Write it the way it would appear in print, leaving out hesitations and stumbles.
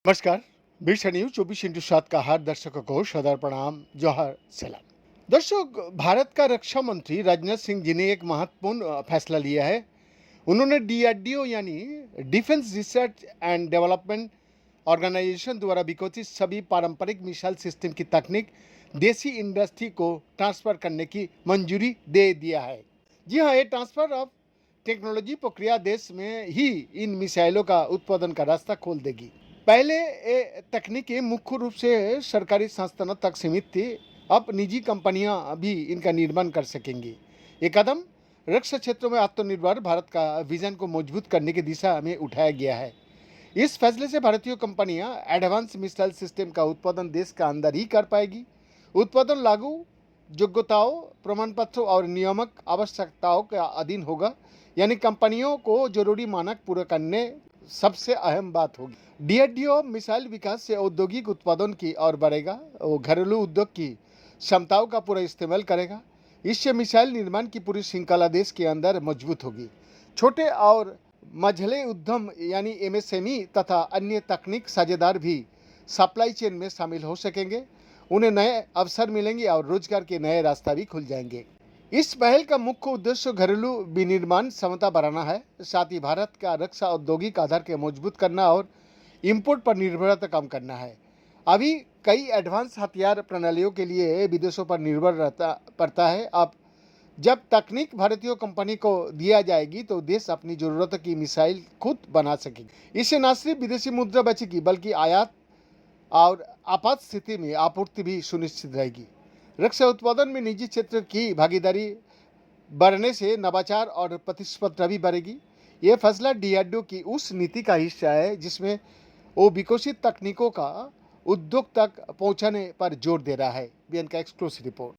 नमस्कार। बीस न्यूज 24/7 का हर दर्शकों को सदर प्रणाम, जोहर सलाम। दर्शक, भारत का रक्षा मंत्री राजनाथ सिंह जी ने एक महत्वपूर्ण फैसला लिया है। उन्होंने डीआरडीओ यानी defence research and development organisation द्वारा विकसित सभी पारंपरिक मिसाइल सिस्टम की तकनीक देसी इंडस्ट्री को ट्रांसफर करने की मंजूरी दे दिया है। जी हाँ, ये ट्रांसफर ऑफ टेक्नोलॉजी प्रक्रिया देश में ही इन मिसाइलों का उत्पादन का रास्ता खोल देगी। पहले ये तकनीकी मुख्य रूप से सरकारी संस्थानों तक सीमित थी। अब निजी कंपनियां भी इनका निर्माण कर सकेंगी। ये कदम रक्षा क्षेत्र में आत्मनिर्भर भारत का विजन को मजबूत करने की दिशा में उठाया गया है। इस फैसले से भारतीय कंपनियां एडवांस मिसाइल सिस्टम का उत्पादन देश का अंदर ही कर पाएगी। उत्पादन लागू योग्यताओं, प्रमाण पत्रों और नियामक आवश्यकताओं के अधीन होगा, यानी कंपनियों को जरूरी मानक पूरे करने सबसे अहम बात होगी। डीआरडीओ मिसाइल विकास से औद्योगिक उत्पादन की ओर बढ़ेगा। वो घरेलू उद्योग की क्षमताओं का पूरा इस्तेमाल करेगा। इससे मिसाइल निर्माण की पूरी श्रृंखला देश के अंदर मजबूत होगी। छोटे और मझले उद्यम यानी एमएसएमई तथा अन्य तकनीक साझेदार भी सप्लाई चेन में शामिल हो सकेंगे। उन्हें नए अवसर मिलेंगे और रोजगार के नए रास्ते भी खुल जाएंगे। इस पहल का मुख्य उद्देश्य घरेलू विनिर्माण क्षमता बढ़ाना है, साथ ही भारत का रक्षा औद्योगिक आधार के मजबूत करना और इंपोर्ट पर निर्भरता कम करना है। अभी कई एडवांस हथियार प्रणालियों के लिए विदेशों पर निर्भर रहता पड़ता है। अब जब तकनीक भारतीय कंपनी को दिया जाएगी तो देश अपनी जरूरत की मिसाइल खुद बना सकेगी। इससे न सिर्फ विदेशी मुद्रा बचेगी बल्कि आयात और आपात स्थिति में आपूर्ति भी सुनिश्चित रहेगी। रक्षा उत्पादन में निजी क्षेत्र की भागीदारी बढ़ने से नवाचार और प्रतिस्पर्धा भी बढ़ेगी। ये फैसला डीआरडीओ की उस नीति का हिस्सा है जिसमें वो विकसित तकनीकों का उद्योग तक पहुंचाने पर जोर दे रहा है। बीएन का एक्सक्लूसिव रिपोर्ट।